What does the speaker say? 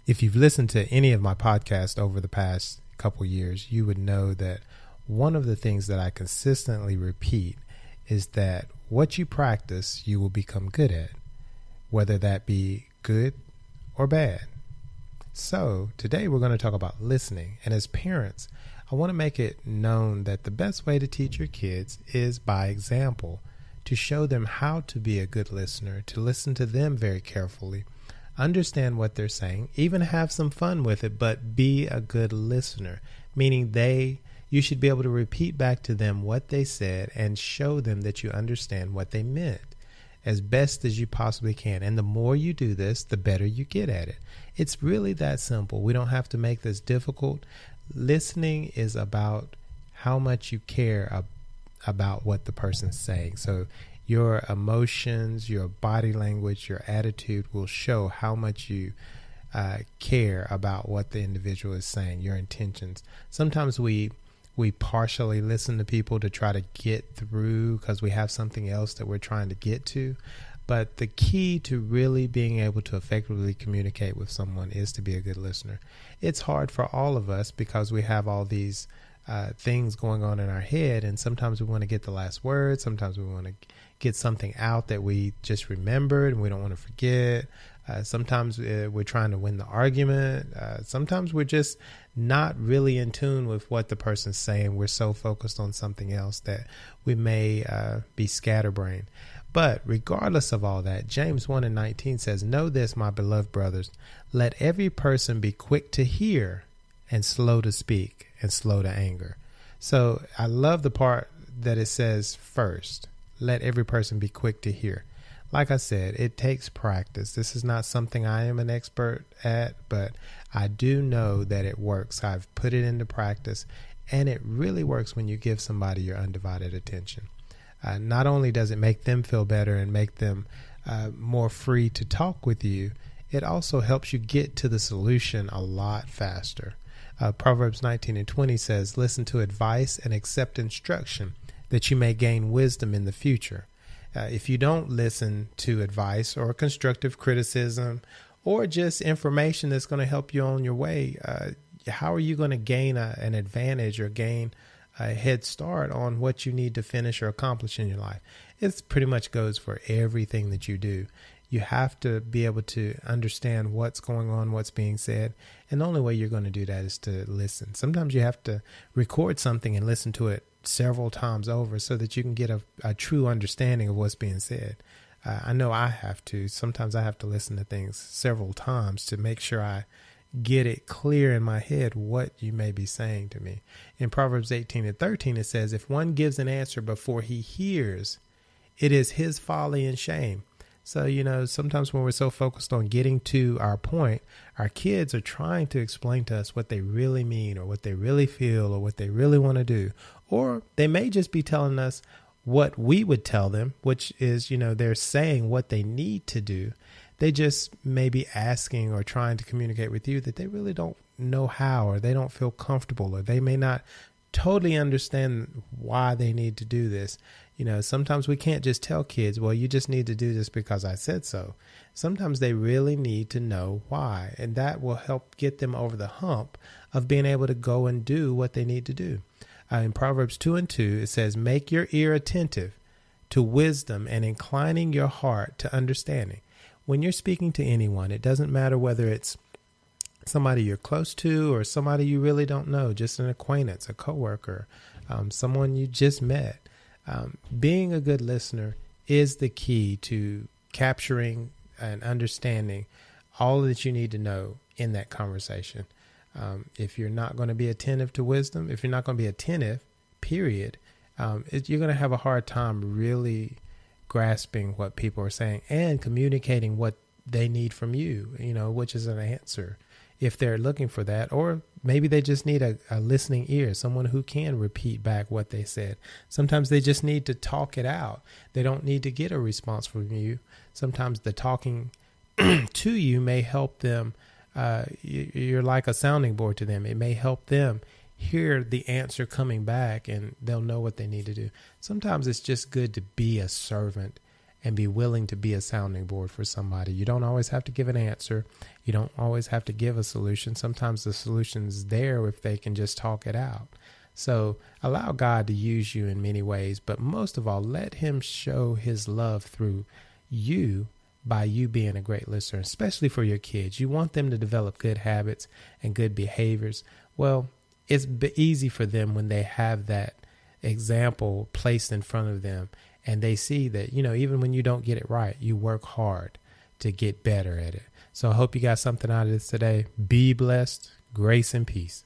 If you've listened to any of my podcasts over the past couple years, you would know that one of the things that I consistently repeat is that what you practice, you will become good at, whether that be good or bad. So today we're going to talk about listening. And as parents, I want to make it known that the best way to teach your kids is by example, to show them how to be a good listener, to listen to them very carefully, understand what they're saying, even have some fun with it, but be a good listener, meaning you should be able to repeat back to them what they said and show them that you understand what they meant as best as you possibly can. And the more you do this, the better you get at it. It's really that simple. We don't have to make this difficult. Listening is about how much you care about what the person's saying. So your emotions, your body language, your attitude will show how much you care about what the individual is saying, your intentions. Sometimes we partially listen to people to try to get through because we have something else that we're trying to get to. But the key to really being able to effectively communicate with someone is to be a good listener. It's hard for all of us because we have all these things going on in our head, and sometimes we want to get the last word. Sometimes we want to get something out that we just remembered and we don't want to forget. Sometimes we're trying to win the argument. Sometimes we're just not really in tune with what the person's saying. We're so focused on something else that we may be scatterbrained. But regardless of all that, James 1:19 says, "Know this, my beloved brothers, let every person be quick to hear and slow to speak and slow to anger." So I love the part that it says first, let every person be quick to hear. Like I said, it takes practice. This is not something I am an expert at, but I do know that it works. I've put it into practice, and it really works when you give somebody your undivided attention. Not only does it make them feel better and make them more free to talk with you, it also helps you get to the solution a lot faster. Proverbs 19:20 says, "Listen to advice and accept instruction, that you may gain wisdom in the future." If you don't listen to advice or constructive criticism or just information that's going to help you on your way, how are you going to gain an advantage or gain a head start on what you need to finish or accomplish in your life? It pretty much goes for everything that you do. You have to be able to understand what's going on, what's being said. And the only way you're going to do that is to listen. Sometimes you have to record something and listen to it several times over so that you can get a true understanding of what's being said. I know I have to. Sometimes I have to listen to things several times to make sure I get it clear in my head what you may be saying to me. In Proverbs 18:13, it says, "If one gives an answer before he hears, it is his folly and shame." So, sometimes when we're so focused on getting to our point, our kids are trying to explain to us what they really mean or what they really feel or what they really want to do. Or they may just be telling us what we would tell them, which is, they're saying what they need to do. They just may be asking or trying to communicate with you that they really don't know how, or they don't feel comfortable, or they may not totally understand why they need to do this. Sometimes we can't just tell kids, well, you just need to do this because I said so. Sometimes they really need to know why, and that will help get them over the hump of being able to go and do what they need to do. In Proverbs 2:2, it says, "Make your ear attentive to wisdom and inclining your heart to understanding." When you're speaking to anyone, it doesn't matter whether it's somebody you're close to or somebody you really don't know, just an acquaintance, a coworker, someone you just met. Being a good listener is the key to capturing and understanding all that you need to know in that conversation. If you're not going to be attentive to wisdom, if you're not going to be attentive, period, you're going to have a hard time really grasping what people are saying and communicating what they need from you, which is an answer if they're looking for that. Or maybe they just need a listening ear, someone who can repeat back what they said. Sometimes they just need to talk it out. They don't need to get a response from you. Sometimes the talking to you may help them. You're like a sounding board to them. It may help them hear the answer coming back, and they'll know what they need to do. Sometimes it's just good to be a servant and be willing to be a sounding board for somebody. You don't always have to give an answer. You don't always have to give a solution. Sometimes the solution's there if they can just talk it out. So allow God to use you in many ways, but most of all, let him show his love through you by you being a great listener, especially for your kids. You want them to develop good habits and good behaviors. Well, it's easy for them when they have that example placed in front of them and they see that, even when you don't get it right, you work hard to get better at it. So I hope you got something out of this today. Be blessed, grace and peace.